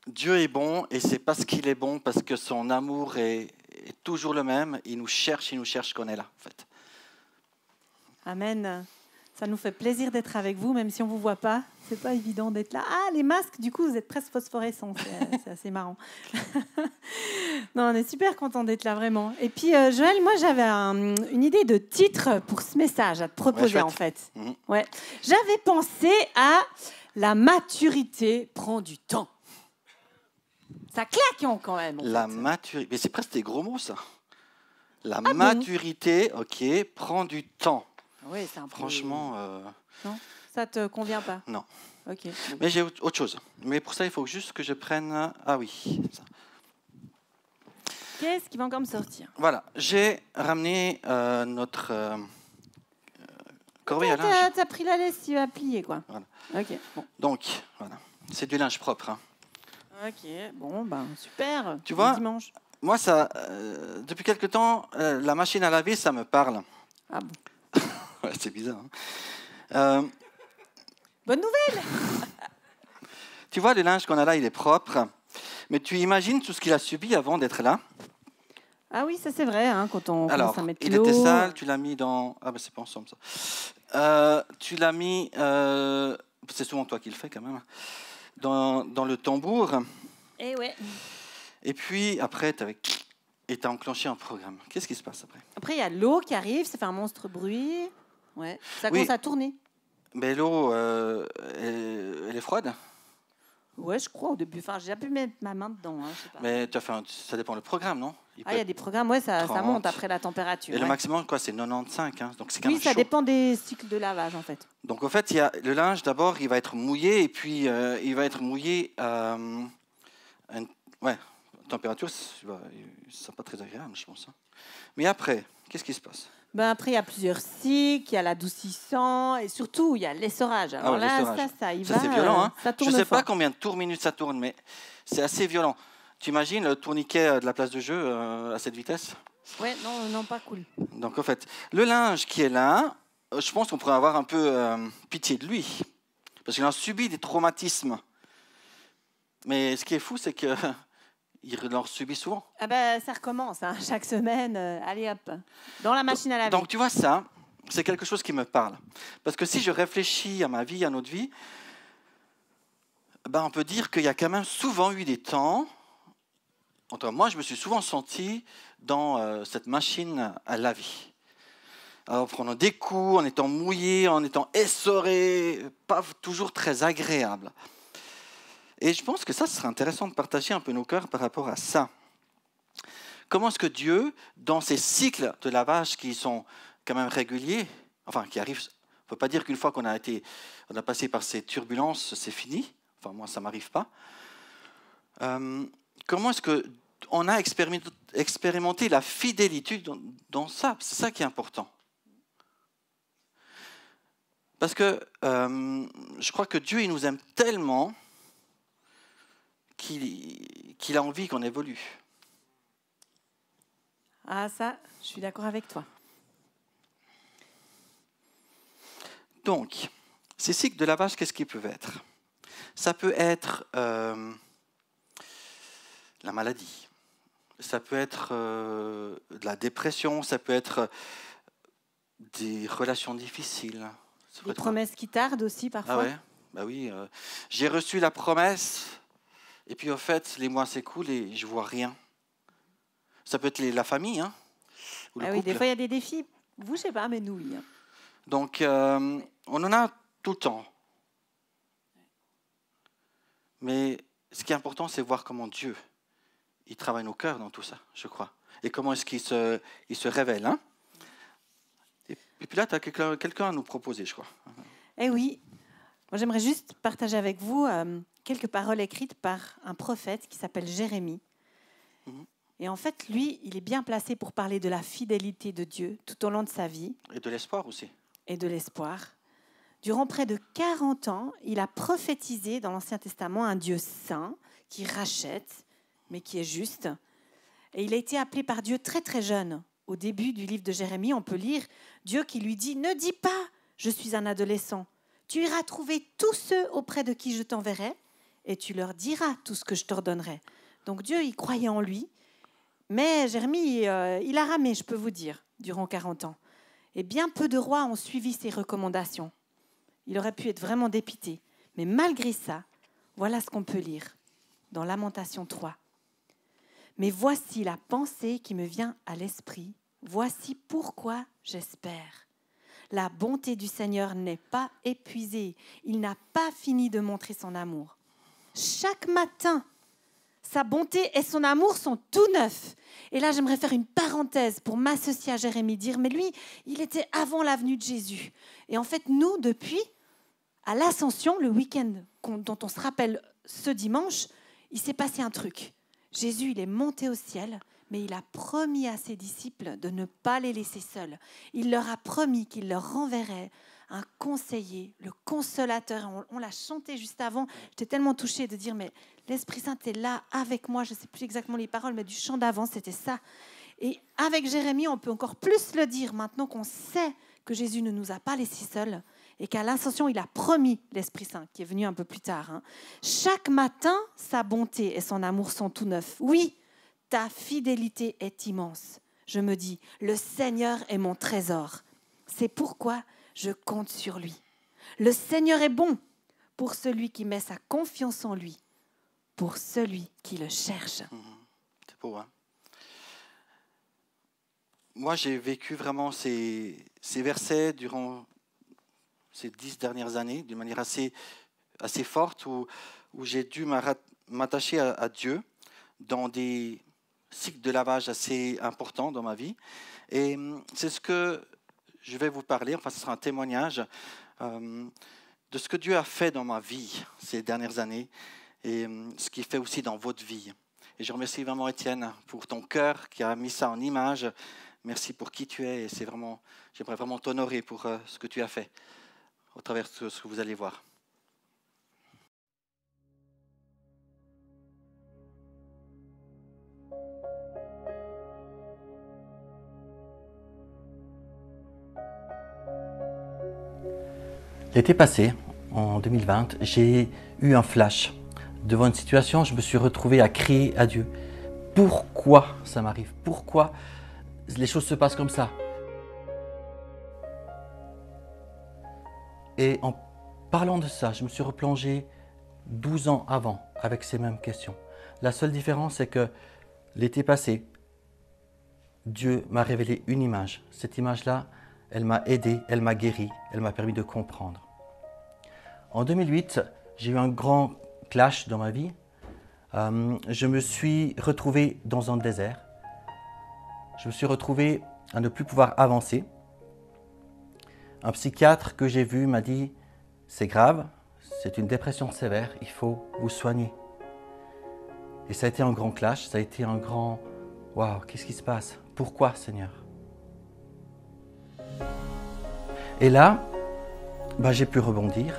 Dieu est bon et c'est parce qu'il est bon, parce que son amour est toujours le même. Il nous cherche qu'on est là, en fait. Amen. Ça nous fait plaisir d'être avec vous, même si on ne vous voit pas. C'est pas évident d'être là. Ah, les masques, du coup, vous êtes presque phosphorescents. C'est assez marrant. Non, on est super content d'être là, vraiment. Et puis, Joël, moi, j'avais une idée de titre pour ce message à te proposer, en fait. Ouais. J'avais pensé à la maturité prend du temps. Ça claque quand même. La maturité, mais c'est presque des gros mots, ça. La maturité, ok, prend du temps. Oui, c'est un peu... Franchement... Non, ça te convient pas? Non. Ok. Mais j'ai autre chose. Mais pour ça, il faut juste que je prenne... Ah oui, ça. Qu'est-ce qui va encore me sortir? Voilà, j'ai ramené notre corbeille à linge. Tu as pris la lessive à plier, quoi. Voilà. Ok, bon. Donc, voilà, c'est du linge propre. Hein. Ok, bon, ben super. Tu vois, dimanche. Moi, ça, depuis quelque temps, la machine à laver, ça me parle. Ah bon? Ouais, c'est bizarre. Hein. Bonne nouvelle. Tu vois, le linge qu'on a là, il est propre. Mais tu imagines tout ce qu'il a subi avant d'être là? Ah oui, ça c'est vrai, hein, quand on commence à mettre l'eau. Il était sale, tu l'as mis dans... Ah ben c'est pas ensemble ça. Tu l'as mis... C'est souvent toi qui le fais quand même. Dans le tambour. Eh ouais. Et puis après, tu as enclenché un programme. Qu'est-ce qui se passe après? Après, il y a l'eau qui arrive, ça fait un monstre bruit. Ouais. Ça commence à tourner. Mais l'eau, elle est froide? Ouais, je crois au début. Enfin, j'ai pu mettre ma main dedans. Hein, je sais pas. Mais ça dépend du programme, non? Il y a des programmes, ouais, ça monte après la température. Et le maximum, quoi, c'est 95. Hein, donc c'est quand oui, même ça chaud. dépend des cycles de lavage, en fait. Donc, en fait, il y a le linge, d'abord, il va être mouillé. Et puis, il va être mouillé à une température, ça ne sera pas très agréable, je pense. Hein. Mais après, qu'est-ce qui se passe? Ben après, il y a plusieurs cycles, il y a l'adoucissant et surtout, il y a l'essorage. Alors l'essorage. Ça y va. C'est violent. Hein. Ça tourne je ne sais fort. pas combien de tours minutes ça tourne, mais c'est assez violent. Tu imagines le tourniquet de la place de jeu à cette vitesse? Ouais, non, pas cool. Donc, en fait, le linge qui est là, je pense qu'on pourrait avoir un peu pitié de lui. Parce qu'il a subi des traumatismes. Mais ce qui est fou, c'est que... Il en subit souvent. Ah ben, ça recommence, hein, chaque semaine. Allez hop, dans la machine à laver. Donc tu vois ça, c'est quelque chose qui me parle. Parce que si je réfléchis à ma vie, à notre vie, ben on peut dire qu'il y a quand même souvent eu des temps. Moi, je me suis souvent senti dans cette machine à laver. En prenant des coups, en étant mouillé, en étant essoré, pas toujours très agréable. Et je pense que ça serait intéressant de partager un peu nos cœurs par rapport à ça. Comment est-ce que Dieu, dans ces cycles de lavage qui sont quand même réguliers, enfin qui arrivent, on ne peut pas dire qu'une fois qu'on a passé par ces turbulences, c'est fini. Enfin moi, ça ne m'arrive pas. Comment est-ce qu'on a expérimenté la fidélité dans ça? C'est ça qui est important. Parce que je crois que Dieu, il nous aime tellement qu'il a envie qu'on évolue. Ah ça, je suis d'accord avec toi. Donc, ces cycles de lavage, qu'est-ce qu'ils peuvent être? Ça peut être la maladie, ça peut être de la dépression, ça peut être des relations difficiles. Des promesses qui tardent aussi parfois. Ah ouais, bah oui. J'ai reçu la promesse. Et puis, au fait, les mois s'écoulent et je ne vois rien. Ça peut être la famille, hein, ou le couple. Oui, des fois, il y a des défis. Vous, je ne sais pas, mais nous, oui. Hein. Donc, on en a tout le temps. Mais ce qui est important, c'est voir comment Dieu, il travaille nos cœurs dans tout ça, je crois. Et comment est-ce qu'il se révèle. Hein. Et puis là, tu as quelqu'un à nous proposer, je crois. Eh oui. Moi, j'aimerais juste partager avec vous quelques paroles écrites par un prophète qui s'appelle Jérémie. Et en fait, lui, il est bien placé pour parler de la fidélité de Dieu tout au long de sa vie. Et de l'espoir aussi. Et de l'espoir. Durant près de 40 ans, il a prophétisé dans l'Ancien Testament un Dieu saint qui rachète, mais qui est juste. Et il a été appelé par Dieu très très jeune. Au début du livre de Jérémie, on peut lire Dieu qui lui dit « Ne dis pas, je suis un adolescent. Tu iras trouver tous ceux auprès de qui je t'enverrai, et tu leur diras tout ce que je t'ordonnerai. » Donc Dieu, il croyait en lui, mais Jérémie, il a ramé, je peux vous dire, durant 40 ans. Et bien peu de rois ont suivi ses recommandations. Il aurait pu être vraiment dépité. Mais malgré ça, voilà ce qu'on peut lire dans Lamentation 3. « Mais voici la pensée qui me vient à l'esprit. Voici pourquoi j'espère. La bonté du Seigneur n'est pas épuisée. Il n'a pas fini de montrer son amour. Chaque matin, sa bonté et son amour sont tout neufs. » Et là, j'aimerais faire une parenthèse pour m'associer à Jérémie, dire, mais lui, il était avant la venue de Jésus. Et en fait, nous, depuis, à l'Ascension, le week-end dont on se rappelle ce dimanche, il s'est passé un truc. Jésus, il est monté au ciel, mais il a promis à ses disciples de ne pas les laisser seuls. Il leur a promis qu'il leur renverrait un conseiller, le consolateur. On l'a chanté juste avant. J'étais tellement touchée de dire, mais l'Esprit Saint est là avec moi. Je ne sais plus exactement les paroles, mais du chant d'avant, c'était ça. Et avec Jérémie, on peut encore plus le dire maintenant qu'on sait que Jésus ne nous a pas laissés seuls et qu'à l'Ascension, il a promis l'Esprit Saint, qui est venu un peu plus tard. Chaque matin, sa bonté et son amour sont tout neufs. Oui, ta fidélité est immense. Je me dis, le Seigneur est mon trésor. C'est pourquoi je compte sur lui. Le Seigneur est bon pour celui qui met sa confiance en lui, pour celui qui le cherche. C'est beau, hein? Moi, j'ai vécu vraiment ces versets durant ces 10 dernières années d'une manière assez forte où j'ai dû m'attacher à Dieu dans des cycles de lavage assez importants dans ma vie. Et c'est ce que je vais vous parler, enfin ce sera un témoignage de ce que Dieu a fait dans ma vie ces dernières années et ce qu'il fait aussi dans votre vie. Et je remercie vraiment Étienne pour ton cœur qui a mis ça en image. Merci pour qui tu es et j'aimerais vraiment t'honorer pour ce que tu as fait au travers de ce que vous allez voir. L'été passé, en 2020, j'ai eu un flash. Devant une situation, je me suis retrouvé à crier à Dieu. Pourquoi ça m'arrive? Pourquoi les choses se passent comme ça? Et en parlant de ça, je me suis replongé 12 ans avant avec ces mêmes questions. La seule différence, c'est que l'été passé, Dieu m'a révélé une image. Cette image-là, elle m'a aidé, elle m'a guéri, elle m'a permis de comprendre. En 2008, j'ai eu un grand clash dans ma vie. Je me suis retrouvé dans un désert. Je me suis retrouvé à ne plus pouvoir avancer. Un psychiatre que j'ai vu m'a dit « C'est grave, c'est une dépression sévère, il faut vous soigner. » Et ça a été un grand clash, ça a été un grand « Waouh, qu'est-ce qui se passe? Pourquoi, Seigneur ?» Et là, j'ai pu rebondir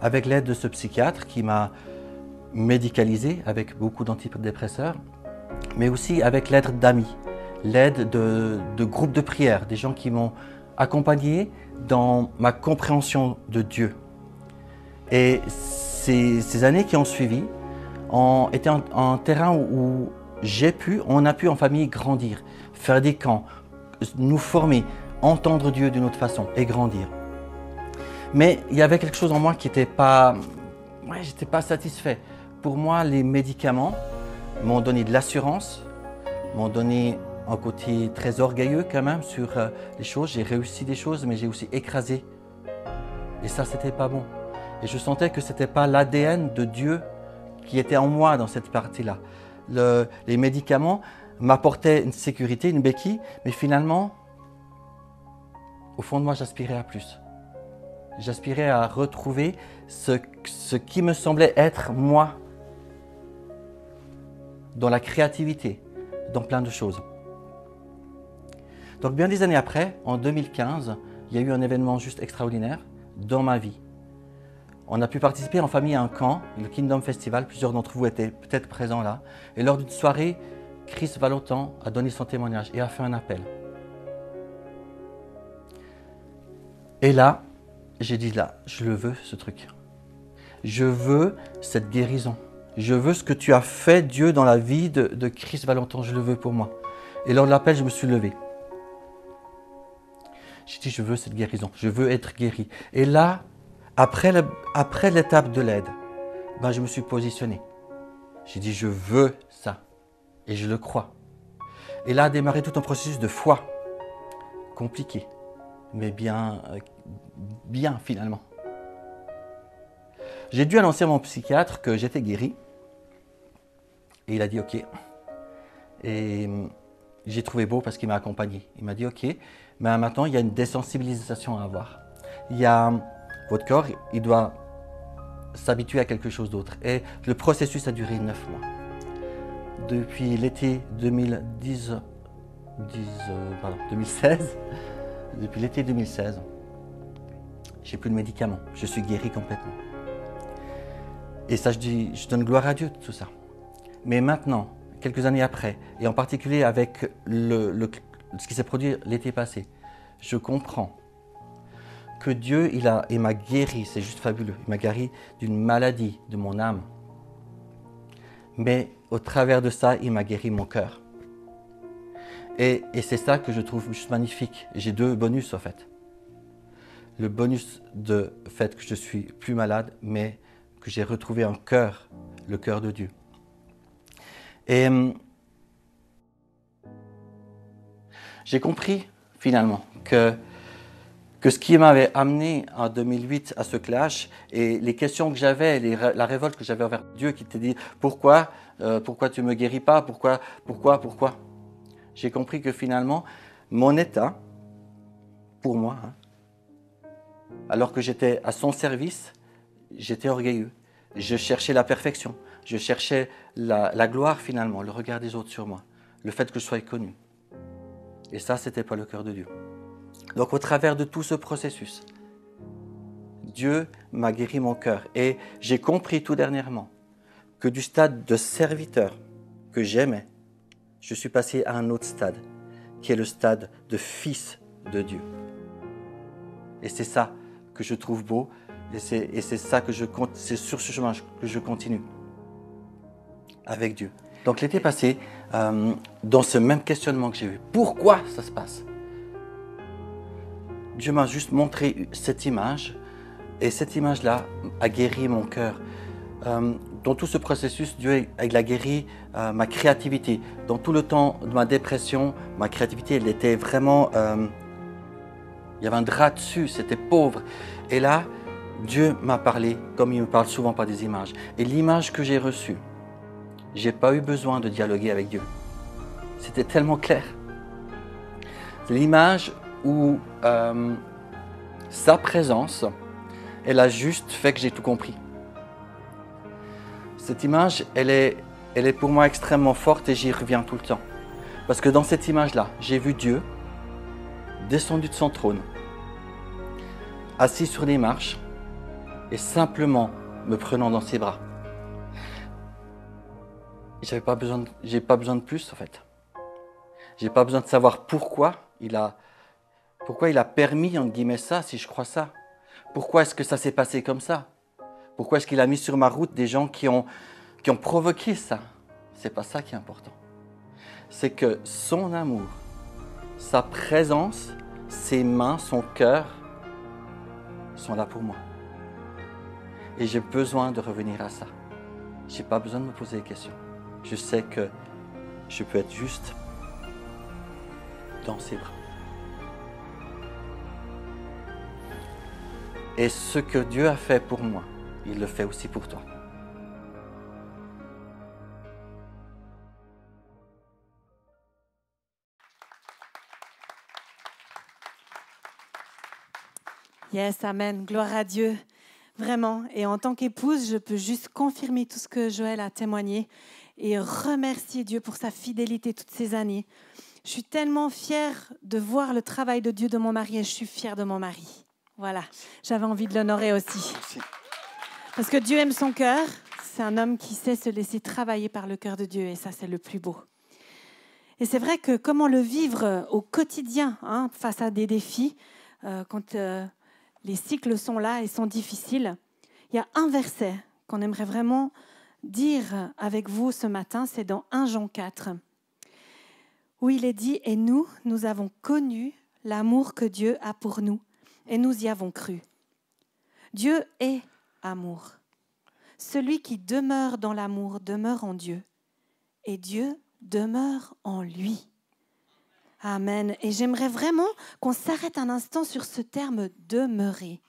avec l'aide de ce psychiatre qui m'a médicalisé avec beaucoup d'antidépresseurs, mais aussi avec l'aide d'amis, l'aide de groupes de prière, des gens qui m'ont accompagné dans ma compréhension de Dieu. Et ces années qui ont suivi ont été un terrain où on a pu en famille grandir, faire des camps, nous former, entendre Dieu d'une autre façon et grandir. Mais il y avait quelque chose en moi qui n'était pas... j'étais pas satisfait. Pour moi, les médicaments m'ont donné de l'assurance, m'ont donné un côté très orgueilleux quand même sur les choses. J'ai réussi des choses, mais j'ai aussi écrasé. Et ça, c'était pas bon. Et je sentais que c'était pas l'ADN de Dieu qui était en moi dans cette partie-là. Les médicaments m'apportaient une sécurité, une béquille, mais finalement, au fond de moi, j'aspirais à plus. J'aspirais à retrouver ce qui me semblait être moi, dans la créativité, dans plein de choses. Donc bien des années après, en 2015, il y a eu un événement juste extraordinaire dans ma vie. On a pu participer en famille à un camp, le Kingdom Festival. Plusieurs d'entre vous étaient peut-être présents là. Et lors d'une soirée, Chris Valotan a donné son témoignage et a fait un appel. Et là, j'ai dit là, je le veux ce truc. je veux cette guérison. Je veux ce que tu as fait, Dieu, dans la vie de Chris Valentin, je le veux pour moi. Et lors de l'appel, je me suis levé. J'ai dit, je veux cette guérison, je veux être guéri. Et là, après l'étape de l'aide, ben, je me suis positionné. J'ai dit, je veux ça. Et je le crois. Et là a démarré tout un processus de foi. Compliqué, mais bien finalement. J'ai dû annoncer à mon psychiatre que j'étais guéri. Et il a dit OK. Et j'ai trouvé beau parce qu'il m'a accompagné. Il m'a dit OK, mais maintenant il y a une désensibilisation à avoir. Votre corps, il doit s'habituer à quelque chose d'autre. Et le processus a duré 9 mois. Depuis l'été 2016, depuis l'été 2016, j'ai plus de médicaments. Je suis guéri complètement. Et ça, je donne gloire à Dieu de tout ça. Mais maintenant, quelques années après, et en particulier avec ce qui s'est produit l'été passé, je comprends que Dieu, il m'a guéri, c'est juste fabuleux. Il m'a guéri d'une maladie de mon âme. Mais au travers de ça, il m'a guéri mon cœur. Et c'est ça que je trouve juste magnifique. J'ai 2 bonus en fait. Le bonus de fait que je suis plus malade, mais que j'ai retrouvé un cœur, le cœur de Dieu. Et j'ai compris finalement que ce qui m'avait amené en 2008 à ce clash et les questions que j'avais, la révolte que j'avais envers Dieu qui t'ait dit pourquoi tu ne me guéris pas, pourquoi. J'ai compris que finalement, mon état, pour moi, alors que j'étais à son service, j'étais orgueilleux. Je cherchais la perfection. Je cherchais la gloire finalement, le regard des autres sur moi, le fait que je sois connu. Et ça, ce n'était pas le cœur de Dieu. Donc au travers de tout ce processus, Dieu m'a guéri mon cœur. Et j'ai compris tout dernièrement que du stade de serviteur que j'aimais, je suis passé à un autre stade, qui est le stade de fils de Dieu. Et c'est ça que je trouve beau, et c'est ça que c'est sur ce chemin que je continue avec Dieu. Donc l'été passé, dans ce même questionnement que j'ai eu, pourquoi ça se passe? Dieu m'a juste montré cette image, et cette image-là a guéri mon cœur. Dans tout ce processus, Dieu il a guéri ma créativité. Dans tout le temps de ma dépression, ma créativité, elle était vraiment... il y avait un drap dessus, c'était pauvre. Et là, Dieu m'a parlé, comme il me parle souvent par des images. Et l'image que j'ai reçue, je n'ai pas eu besoin de dialoguer avec Dieu. C'était tellement clair. L'image où sa présence, elle a juste fait que j'ai tout compris. Cette image, elle est pour moi extrêmement forte et j'y reviens tout le temps. Parce que dans cette image-là, j'ai vu Dieu descendu de son trône, assis sur les marches et simplement me prenant dans ses bras. J'ai pas besoin de plus en fait. J'ai pas besoin de savoir pourquoi il a permis, entre guillemets, ça, si je crois ça. Pourquoi est-ce que ça s'est passé comme ça? Pourquoi est-ce qu'il a mis sur ma route des gens qui ont provoqué ça? C'est pas ça qui est important. C'est que son amour, sa présence, ses mains, son cœur sont là pour moi. Et j'ai besoin de revenir à ça. J'ai pas besoin de me poser des questions. Je sais que je peux être juste dans ses bras. Et ce que Dieu a fait pour moi, il le fait aussi pour toi. Yes, amen. Gloire à Dieu. Vraiment. Et en tant qu'épouse, je peux juste confirmer tout ce que Joël a témoigné et remercier Dieu pour sa fidélité toutes ces années. Je suis tellement fière de voir le travail de Dieu de mon mari et je suis fière de mon mari. Voilà. J'avais envie de l'honorer aussi. Parce que Dieu aime son cœur. C'est un homme qui sait se laisser travailler par le cœur de Dieu et ça, c'est le plus beau. Et c'est vrai que comment le vivre au quotidien, face à des défis, quand les cycles sont là et sont difficiles, Il y a un verset qu'on aimerait vraiment dire avec vous ce matin, c'est dans 1 Jean 4, où il est dit « Et nous avons connu l'amour que Dieu a pour nous, et nous y avons cru. Dieu est amour. Celui qui demeure dans l'amour demeure en Dieu, et Dieu demeure en lui. » Amen. Et j'aimerais vraiment qu'on s'arrête un instant sur ce terme « demeurer ».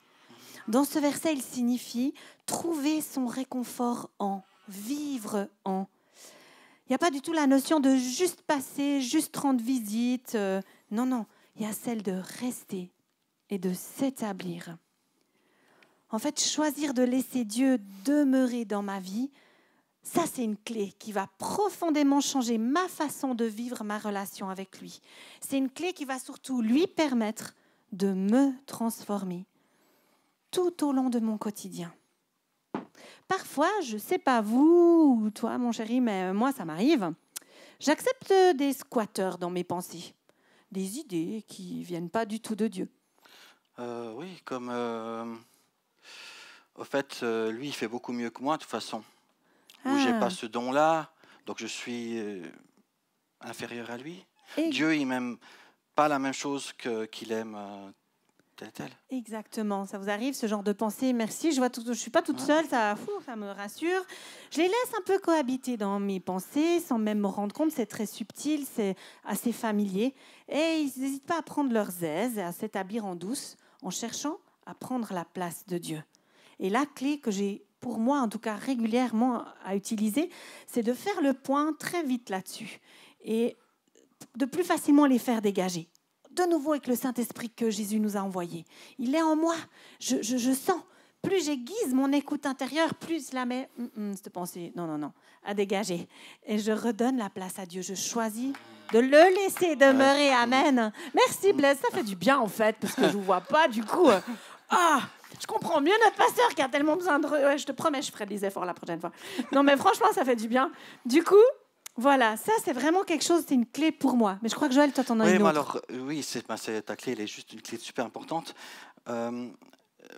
Dans ce verset, il signifie trouver son réconfort en, vivre en. Il n'y a pas du tout la notion de juste passer, juste rendre visite. Non, il y a celle de rester et de s'établir. En fait, choisir de laisser Dieu demeurer dans ma vie, ça, c'est une clé qui va profondément changer ma façon de vivre ma relation avec lui. C'est une clé qui va surtout lui permettre de me transformer tout au long de mon quotidien. Parfois, je ne sais pas vous ou toi, mon chéri, mais moi, ça m'arrive. J'accepte des squatteurs dans mes pensées, des idées qui ne viennent pas du tout de Dieu. Oui, comme... au fait, lui, il fait beaucoup mieux que moi, de toute façon. Où je n'ai pas ce don-là, donc je suis inférieur à lui. Dieu, il m'aime pas la même chose qu'il aime tel. Exactement, ça vous arrive, ce genre de pensée. Merci, je ne suis pas toute seule, ça me rassure. Je les laisse un peu cohabiter dans mes pensées, sans même me rendre compte, c'est très subtil, c'est assez familier. Et ils n'hésitent pas à prendre leurs aises et à s'établir en douce, en cherchant à prendre la place de Dieu. Et la clé que j'ai, pour moi en tout cas régulièrement à utiliser, c'est de faire le point très vite là-dessus et de plus facilement les faire dégager. De nouveau avec le Saint-Esprit que Jésus nous a envoyé. Il est en moi, je sens. Plus j'aiguise mon écoute intérieure, plus je la mets, cette pensée, non, à dégager. Et je redonne la place à Dieu. Je choisis de le laisser demeurer. Amen. Merci Blaise, ça fait du bien en fait, parce que je ne vous vois pas du coup. Je comprends mieux notre pasteur qui a tellement besoin de... Ouais, je te promets, je ferai des efforts la prochaine fois. Non, mais franchement, ça fait du bien. Du coup, voilà, ça, c'est vraiment quelque chose, c'est une clé pour moi. Mais je crois que Joël, toi, t'en as une autre. Alors, oui, ta clé, elle est juste une clé super importante.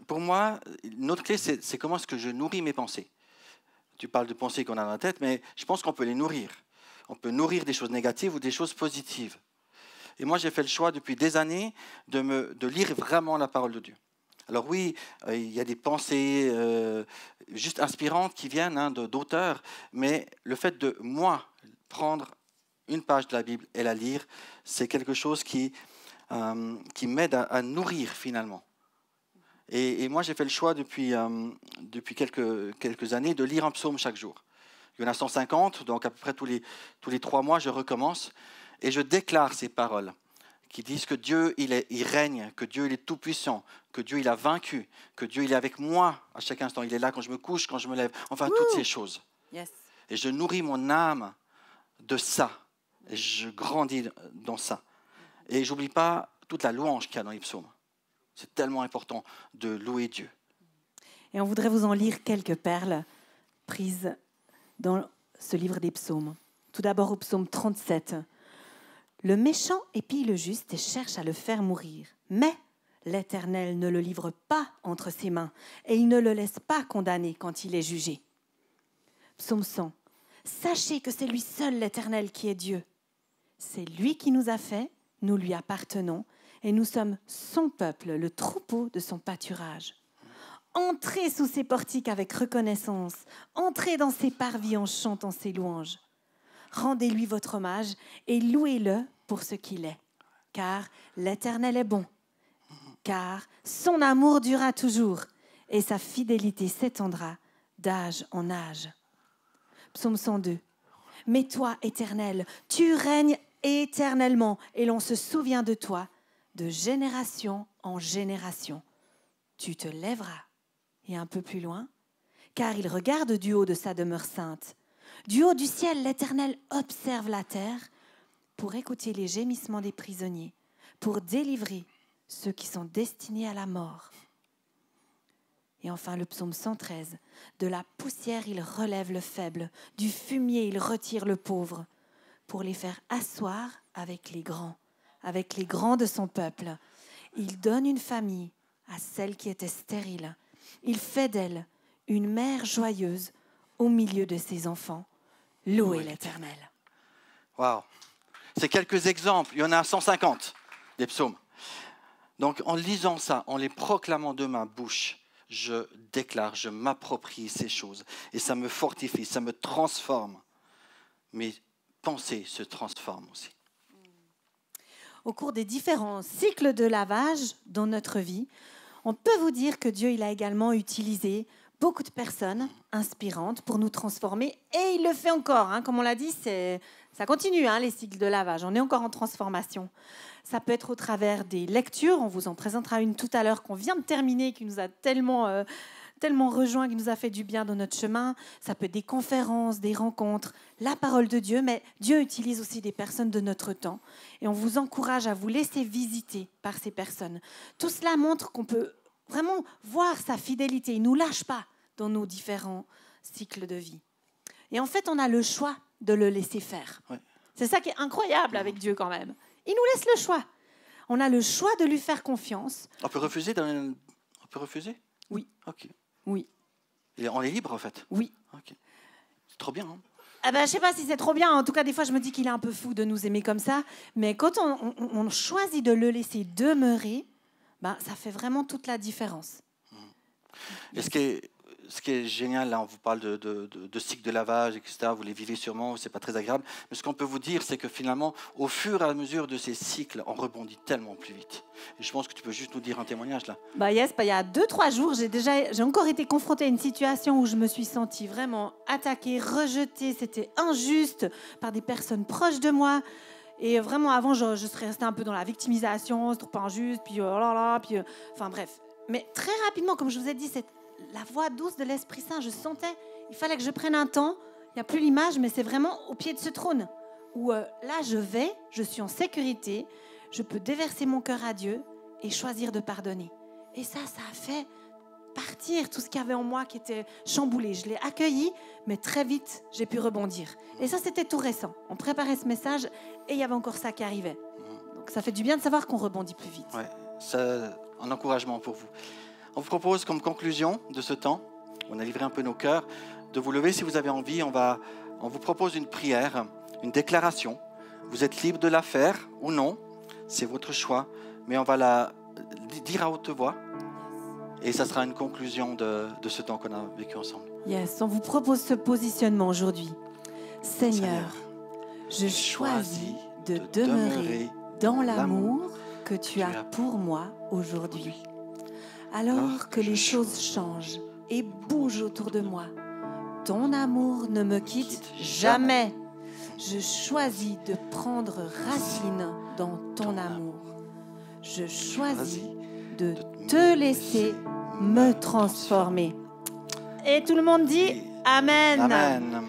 Pour moi, une autre clé, c'est comment est-ce que je nourris mes pensées. Tu parles de pensées qu'on a dans la tête, mais je pense qu'on peut les nourrir. On peut nourrir des choses négatives ou des choses positives. Et moi, j'ai fait le choix depuis des années de lire vraiment la parole de Dieu. Alors oui, il y a des pensées juste inspirantes qui viennent d'auteurs, mais le fait de, moi, prendre une page de la Bible et la lire, c'est quelque chose qui m'aide à nourrir finalement. Et moi, j'ai fait le choix depuis quelques années de lire un psaume chaque jour. Il y en a 150, donc à peu près tous les 3 mois, je recommence et je déclare ces paroles qui disent que Dieu, il règne, que Dieu, il est tout-puissant, que Dieu, il a vaincu, que Dieu, il est avec moi à chaque instant. Il est là quand je me couche, quand je me lève, enfin toutes ces choses. Yes. Et je nourris mon âme de ça. Et je grandis dans ça. Et je n'oublie pas toute la louange qu'il y a dans les psaumes. C'est tellement important de louer Dieu. Et on voudrait vous en lire quelques perles prises dans ce livre des psaumes. Tout d'abord au psaume 37. Le méchant épie le juste et cherche à le faire mourir. Mais l'Éternel ne le livre pas entre ses mains et il ne le laisse pas condamner quand il est jugé. Psaume 100. Sachez que c'est lui seul l'Éternel qui est Dieu. C'est lui qui nous a fait, nous lui appartenons et nous sommes son peuple, le troupeau de son pâturage. Entrez sous ses portiques avec reconnaissance, entrez dans ses parvis en chantant ses louanges. Rendez-lui votre hommage et louez-le pour ce qu'il est, car l'Éternel est bon, car son amour durera toujours et sa fidélité s'étendra d'âge en âge. Psaume 102. Mais toi, Éternel, tu règnes éternellement et l'on se souvient de toi de génération en génération. Tu te lèveras, et un peu plus loin, car il regarde du haut de sa demeure sainte. Du haut du ciel, l'Éternel observe la terre pour écouter les gémissements des prisonniers, pour délivrer ceux qui sont destinés à la mort. Et enfin le psaume 113. De la poussière, il relève le faible, du fumier, il retire le pauvre, pour les faire asseoir avec les grands de son peuple. Il donne une famille à celle qui était stérile. Il fait d'elle une mère joyeuse au milieu de ses enfants. Louez l'Éternel. Waouh! C'est quelques exemples. Il y en a 150 des psaumes. Donc, en lisant ça, en les proclamant de ma bouche, je déclare, je m'approprie ces choses. Et ça me fortifie, ça me transforme. Mes pensées se transforment aussi. Au cours des différents cycles de lavage dans notre vie, on peut vous dire que Dieu il a également utilisé beaucoup de personnes inspirantes pour nous transformer. Et il le fait encore. Hein. Comme on l'a dit, ça continue, hein, les cycles de lavage. On est encore en transformation. Ça peut être au travers des lectures. On vous en présentera une tout à l'heure qu'on vient de terminer, qui nous a tellement rejoint, qui nous a fait du bien dans notre chemin. Ça peut être des conférences, des rencontres, la parole de Dieu. Mais Dieu utilise aussi des personnes de notre temps. Et on vous encourage à vous laisser visiter par ces personnes. Tout cela montre qu'on peut vraiment voir sa fidélité. Il ne nous lâche pas dans nos différents cycles de vie. Et en fait, on a le choix de le laisser faire. Ouais. C'est ça qui est incroyable avec Dieu quand même. Il nous laisse le choix. On a le choix de lui faire confiance. On peut refuser On peut refuser? Oui. Ok. Oui. Et on est libre en fait? Oui. Ok. C'est trop bien. Hein? Ah ben, je ne sais pas si c'est trop bien. En tout cas, des fois, je me dis qu'il est un peu fou de nous aimer comme ça. Mais quand on choisit de le laisser demeurer, ben, ça fait vraiment toute la différence. Et ce qui est génial, là, on vous parle de cycle de lavage, etc. Vous les vivez sûrement, c'est pas très agréable. Mais ce qu'on peut vous dire, c'est que finalement, au fur et à mesure de ces cycles, on rebondit tellement plus vite. Et je pense que tu peux juste nous dire un témoignage là. Il y a 2-3 jours, j'ai encore été confrontée à une situation où je me suis sentie vraiment attaquée, rejetée. C'était injuste par des personnes proches de moi. Et vraiment, avant, je serais restée un peu dans la victimisation, c'est trop pas injuste, puis enfin bref. Mais très rapidement, comme je vous ai dit, c'est la voix douce de l'Esprit Saint. Je sentais, il fallait que je prenne un temps. Il n'y a plus l'image, mais c'est vraiment au pied de ce trône où là, je suis en sécurité, je peux déverser mon cœur à Dieu et choisir de pardonner. Et ça a fait partir tout ce qu'il y avait en moi qui était chamboulé. Je l'ai accueilli, mais très vite, j'ai pu rebondir. Et ça, c'était tout récent. On préparait ce message et il y avait encore ça qui arrivait. Donc ça fait du bien de savoir qu'on rebondit plus vite. Ouais, c'est un encouragement pour vous. On vous propose comme conclusion de ce temps, on a livré un peu nos cœurs, de vous lever si vous avez envie. On vous propose une prière, une déclaration. Vous êtes libre de la faire ou non, c'est votre choix, mais on va la dire à haute voix et ça sera une conclusion de ce temps qu'on a vécu ensemble. Yes, on vous propose ce positionnement aujourd'hui. Seigneur, je choisis de demeurer dans l'amour que tu as pour moi aujourd'hui. Alors que les choses changent et bougent autour de moi, ton amour ne me quitte jamais. Je choisis de prendre racine dans ton amour. Je choisis de te laisser me transformer. Et tout le monde dit Amen. Amen.